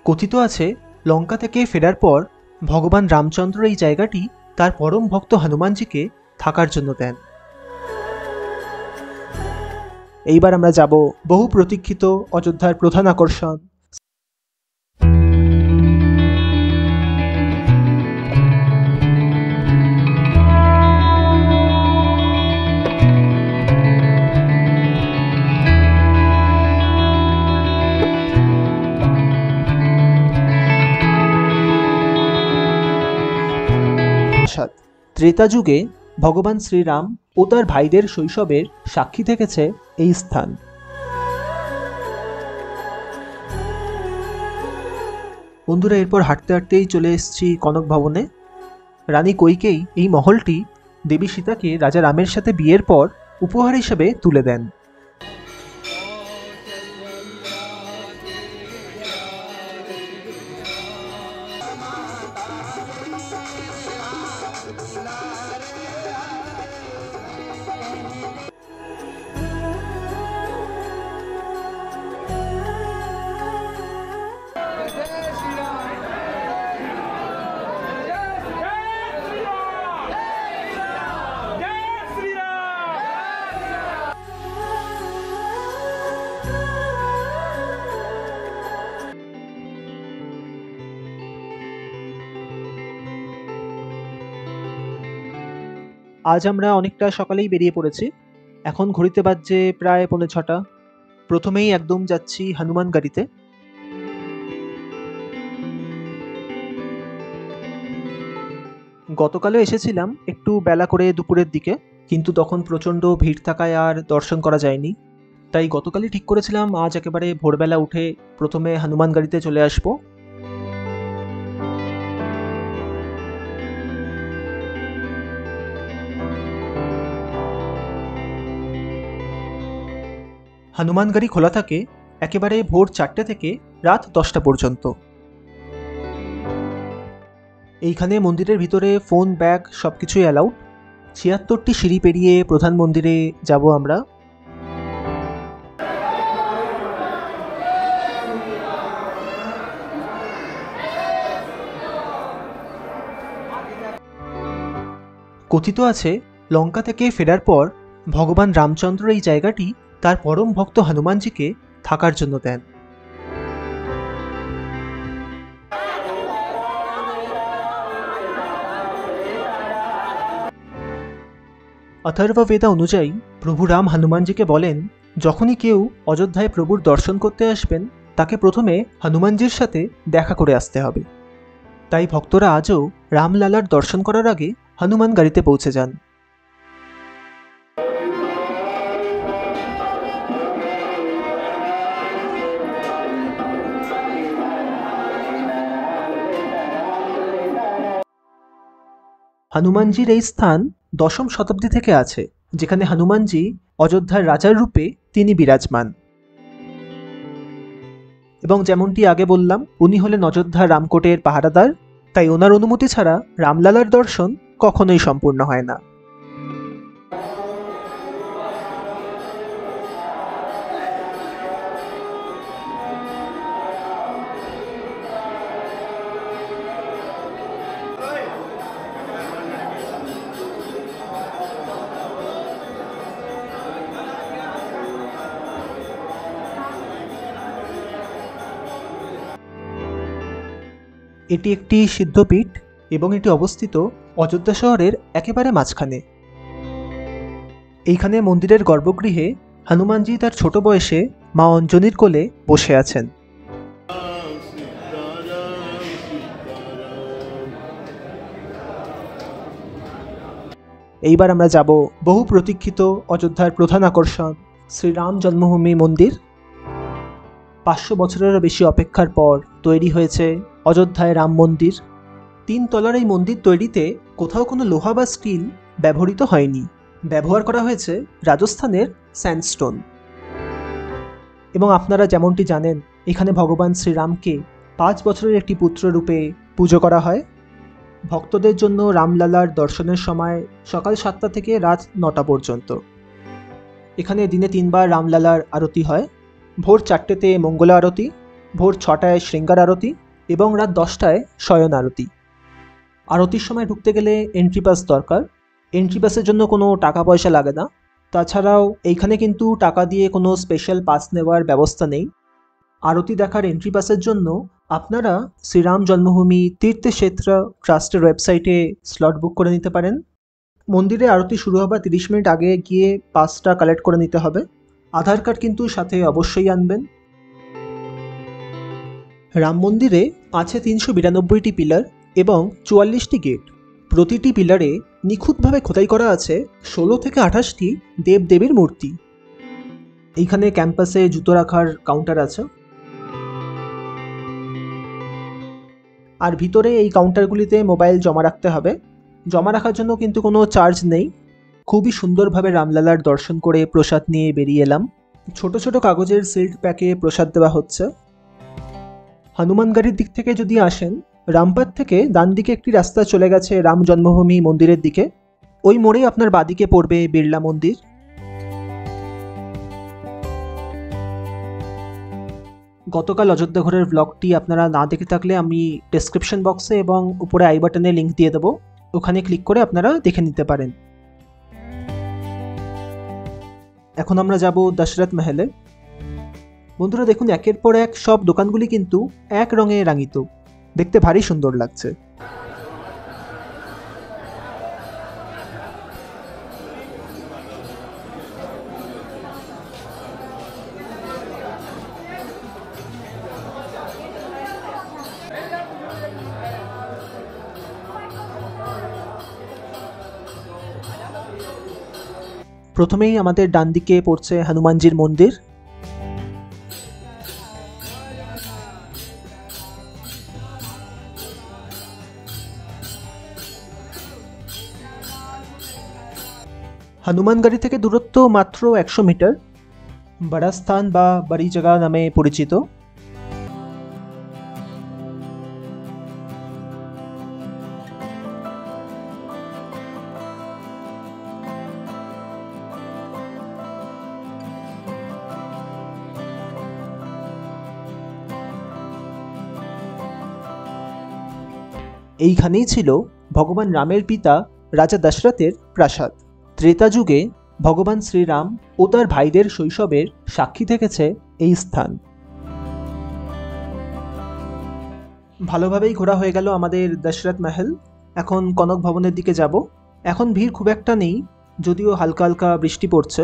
কথিত আছে লঙ্কা থেকে ফেরার পর ভগবান রামচন্দ্র এই জায়গাটি তার পরম ভক্ত হনুমানজিকে থাকার জন্য দেন। এইবার আমরা যাব বহু প্রতীক্ষিত অযোধ্যার প্রধান আকর্ষণ ত্রেতা যুগে ভগবান শ্রীরাম ও তার ভাইদের শৈশবের সাক্ষী থেকেছে এই স্থান। বন্ধুরা, এরপর হাঁটতে হাঁটতেই চলে এসেছি কনক ভবনে। রানী কৈকেয়ী এই মহলটি দেবী সীতাকে রাজা রামের সাথে বিয়ের পর উপহার হিসেবে তুলে দেন। আজ আমরা অনেকটা সকালেই বেরিয়ে পড়েছি। এখন ঘড়িতে বাজছে প্রায় 6:45। প্রথমেই একদম যাচ্ছি হনুমান গাড়িতে। গতকালও এসেছিলাম একটু বেলা করে দুপুরের দিকে, কিন্তু তখন প্রচণ্ড ভিড় থাকায় আর দর্শন করা যায়নি। তাই গতকালই ঠিক করেছিলাম আজ একেবারে ভোরবেলা উঠে প্রথমে হনুমান গাড়িতে চলে আসবো। হনুমান গাড়ি খোলা থাকে একেবারে ভোর 4টে থেকে রাত 10টা পর্যন্ত। এইখানে মন্দিরের ভিতরে ফোন, ব্যাগ সবকিছুই অ্যালাউড। 76টি সিঁড়ি পেরিয়ে প্রধান মন্দিরে যাব আমরা। কথিত আছে লঙ্কা থেকে ফেরার পর ভগবান রামচন্দ্র এই জায়গাটি তার পরম ভক্ত হনুমানজিকে থাকার জন্য দেন। অথর্ববেদ অনুযায়ী প্রভু রাম হনুমানজিকে বলেন, যখনই কেউ অযোধ্যায় প্রভুর দর্শন করতে আসবেন তাকে প্রথমে হনুমানজির সাথে দেখা করে আসতে হবে। তাই ভক্তরা আজও রামলালার দর্শন করার আগে হনুমান গাড়িতে পৌঁছে যান। হনুমানজির এই স্থান 10ম শতাব্দী থেকে আছে, যেখানে হনুমানজি অযোধ্যার রাজার রূপে তিনি বিরাজমান। এবং যেমনটি আগে বললাম, উনি হলেন অযোধ্যার রামকোটের পাহারাদার, তাই ওনার অনুমতি ছাড়া রামলালার দর্শন কখনোই সম্পূর্ণ হয় না। এটি একটি সিদ্ধপীঠ এবং এটি অবস্থিত অযোধ্যা শহরের একেবারে মাঝখানে। এইখানে মন্দিরের গর্ভগৃহে হনুমানজি তার ছোট বয়সে মা অঞ্জনীর কোলে বসে আছেন। এইবার আমরা যাব বহু প্রতীক্ষিত অযোধ্যার প্রধান আকর্ষণ শ্রীরাম জন্মভূমি মন্দির। 500 বছরেরও বেশি অপেক্ষার পর তৈরি হয়েছে অযোধ্যায় রাম মন্দির। 3 তলার এই মন্দির তৈরিতে কোথাও কোনো লোহা বা স্টিল ব্যবহৃত হয়নি। ব্যবহার করা হয়েছে রাজস্থানের স্যান্ডস্টোন। এবং আপনারা যেমনটি জানেন, এখানে ভগবান শ্রীরামকে 5 বছরের একটি পুত্র রূপে পুজো করা হয়। ভক্তদের জন্য রামলালার দর্শনের সময় সকাল 7টা থেকে রাত 9টা পর্যন্ত। এখানে দিনে 3 বার রামলালার আরতি হয়। ভোর 4টেতে মঙ্গলা আরতি, ভোর 6টায় শৃঙ্গার আরতি এবং রাত 10টায় শয়ন আরতি। আরতির সময় ঢুকতে গেলে এন্ট্রি পাস দরকার। এন্ট্রি পাসের জন্য কোনো টাকা পয়সা লাগে না। তাছাড়াও এইখানে কিন্তু টাকা দিয়ে কোনো স্পেশাল পাস নেওয়ার ব্যবস্থা নেই। আরতি দেখার এন্ট্রি পাসের জন্য আপনারা শ্রীরাম জন্মভূমি তীর্থক্ষেত্র ট্রাস্টের ওয়েবসাইটে স্লট বুক করে নিতে পারেন। মন্দিরে আরতি শুরু হবার 30 মিনিট আগে গিয়ে পাসটা কালেক্ট করে নিতে হবে। আধার কার্ড কিন্তু সাথে অবশ্যই আনবেন। রাম মন্দিরে আছে 392টি পিলার এবং 44টি গেট। প্রতিটি পিলারে নিখুঁতভাবে খোদাই করা আছে 16 থেকে 28টি দেবদেবীর মূর্তি। এইখানে ক্যাম্পাসে জুতো রাখার কাউন্টার আছে। আর ভিতরে এই কাউন্টারগুলিতে মোবাইল জমা রাখতে হবে। জমা রাখার জন্য কিন্তু কোনো চার্জ নেই। খুবই সুন্দরভাবে রামলালার দর্শন করে প্রসাদ নিয়ে বেরিয়ে এলাম। ছোট ছোট কাগজের সিল্ড প্যাকে প্রসাদ দেওয়া হচ্ছে। হনুমানগাড়ির দিক থেকে যদি আসেন, রামপাট থেকে ডান দিকে একটি রাস্তা চলে গেছে রাম জন্মভূমি মন্দিরের দিকে। ওই মোড়ে আপনার বাদিকে পড়বে বিড়লা মন্দির। গতকাল অযোধ্যা ঘোরের ব্লগটি আপনারা না দেখে থাকলে আমি ডেসক্রিপশন বক্সে এবং উপরে আই বাটনে লিঙ্ক দিয়ে দেবো, ওখানে ক্লিক করে আপনারা দেখে নিতে পারেন। এখন আমরা যাব দশরথ মহলে। বন্ধুরা দেখুন, একের পর এক সব দোকানগুলি কিন্তু এক রঙে রাঙিত, দেখতে ভারী সুন্দর লাগছে। প্রথমেই আমাদের ডান দিকে পড়ছে হনুমানজির মন্দির। হনুমানগাড়ি থেকে দূরত্ব মাত্র 100 মিটার। বড়া স্থান বা বড়ি জায়গা নামে পরিচিত। এইখানেই ছিল ভগবান রামের পিতা রাজা দশরথের প্রাসাদ। ত্রেতা যুগে ভগবান শ্রীরাম ও তার ভাইদের শৈশবের সাক্ষী থেকেছে এই স্থান। ভালোভাবেই ঘোরা হয়ে গেল আমাদের দশরথ মহল। এখন কনক ভবনের দিকে যাব। এখন ভিড় খুব একটা নেই, যদিও হালকা হালকা বৃষ্টি পড়ছে।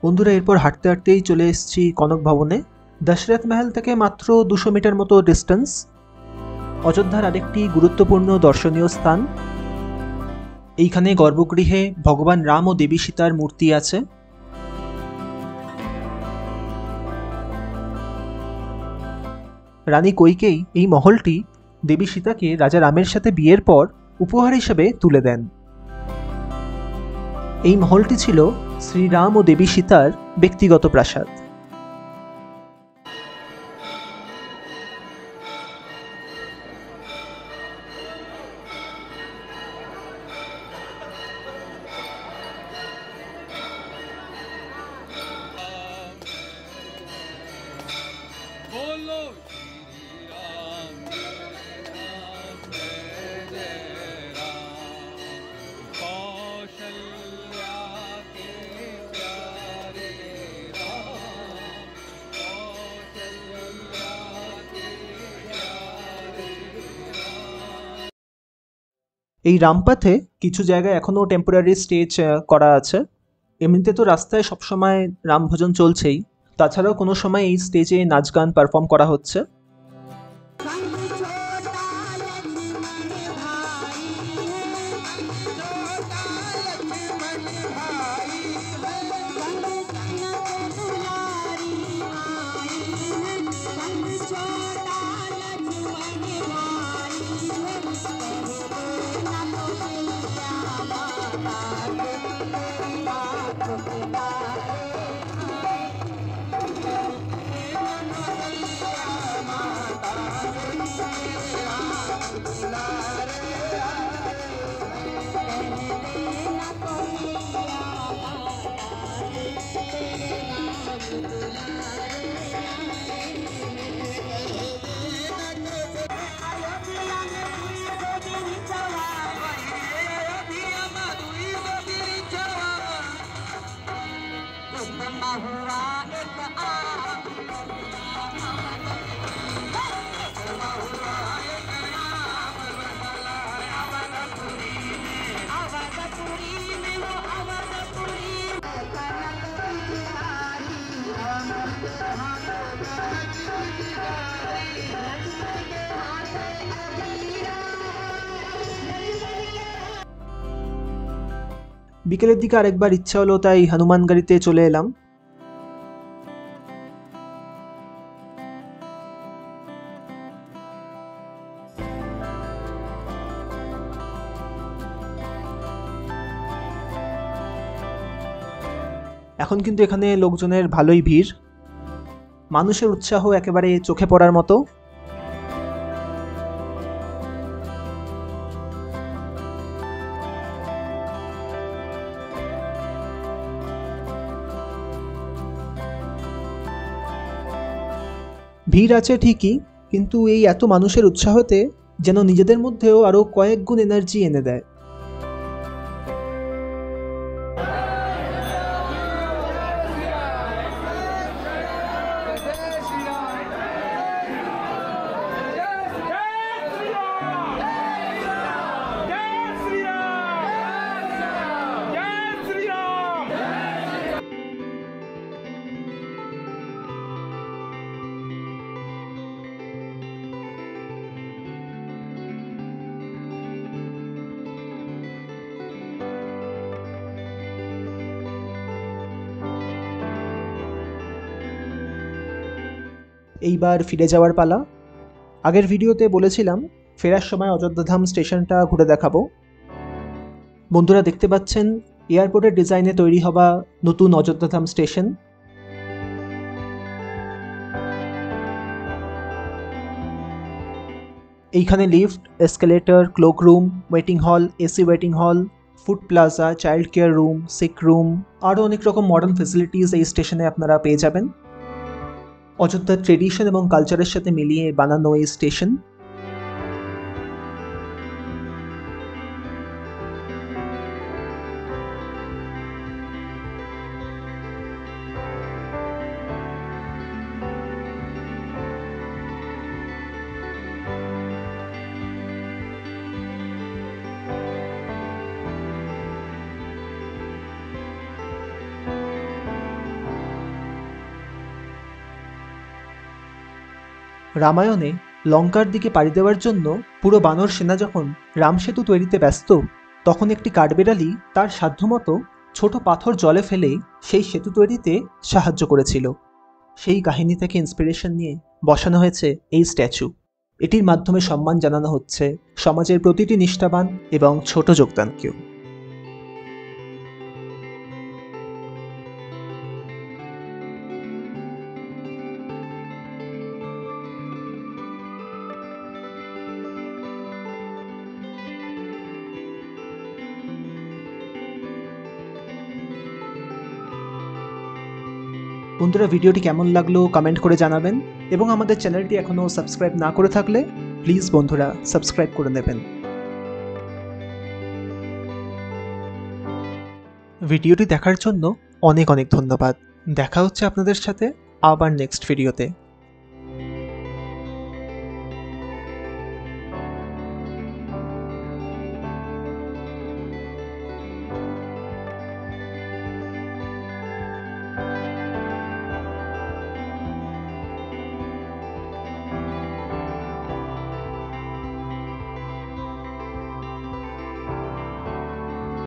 বন্ধুরা এরপর হাঁটতে হাঁটতেই চলে এসেছি কনক ভবনে। দশরথ মহল থেকে মাত্র 200 মিটার মতো ডিস্টেন্স। অযোধ্যার আরেকটি গুরুত্বপূর্ণ দর্শনীয় স্থান। এইখানে গর্ভগৃহে ভগবান রাম ও দেবী সীতার মূর্তি আছে। রানী কৈকেয়ী এই মহলটি দেবী সীতাকে রাজা রামের সাথে বিয়ের পর উপহার হিসেবে তুলে দেন। এই মহলটি ছিল শ্রীরাম ও দেবী সীতার ব্যক্তিগত প্রাসাদ। এই রামপাথে কিছু জায়গায় এখনও টেম্পোরারি স্টেজ করা আছে। এমনিতে তো রাস্তায় সবসময় রাম ভজন চলছেই, তাছাড়াও কোনো সময় এই স্টেজে নাচ গান পারফর্ম করা হচ্ছে। বিকেলের দিকে আরেকবার ইচ্ছা হলো, তাই হনুমান গাড়িতে চলে এলাম। এখন কিন্তু এখানে লোকজনের ভালোই ভিড়, মানুষের উৎসাহ একেবারে চোখে পড়ার মতো। ভিড় আছে ঠিকই, কিন্তু এই এত মানুষের উৎসাহতে যেন নিজেদের মধ্যেও আরো কয়েক গুণ এনার্জি এনে দেয়। এইবার ফিরে যাওয়ার পালা। আগের ভিডিওতে বলেছিলাম ফেরার সময় অযোধ্যাধাম স্টেশনটা ঘুরে দেখাবো। বন্ধুরা দেখতে পাচ্ছেন এয়ারপোর্টের ডিজাইনে তৈরি হওয়া নতুন অযোধ্যাধাম স্টেশন। এইখানে lift, escalator, cloak room, waiting হল, এসি ওয়েটিং হল, food plaza, child care room, sick room, আরও অনেক রকম মডার্ন ফেসিলিটিস এই স্টেশনে আপনারা পেয়ে যাবেন। অযোধ্যার ট্রেডিশন এবং কালচারের সাথে মিলিয়ে বানানো এই স্টেশন। রামায়ণে লঙ্কার দিকে পাড়ি দেওয়ার জন্য পুরো বানর সেনা যখন রাম সেতু তৈরিতে ব্যস্ত, তখন একটি কাঠবিড়ালি তার সাধ্যমতো ছোট পাথর জলে ফেলে সেই সেতু তৈরিতে সাহায্য করেছিল। সেই কাহিনী থেকে ইন্সপিরেশন নিয়ে বসানো হয়েছে এই স্ট্যাচু। এটির মাধ্যমে সম্মান জানানো হচ্ছে সমাজের প্রতিটি নিষ্ঠাবান এবং ছোট যোগদানকেও। বন্ধুরা ভিডিওটি কেমন লাগলো কমেন্ট করে জানাবেন, এবং আমাদের চ্যানেলটি এখনও সাবস্ক্রাইব না করে থাকলে প্লিজ বন্ধুরা সাবস্ক্রাইব করে নেবেন। ভিডিওটি দেখার জন্য অনেক অনেক ধন্যবাদ। দেখা হচ্ছে আপনাদের সাথে আবার নেক্সট ভিডিওতে।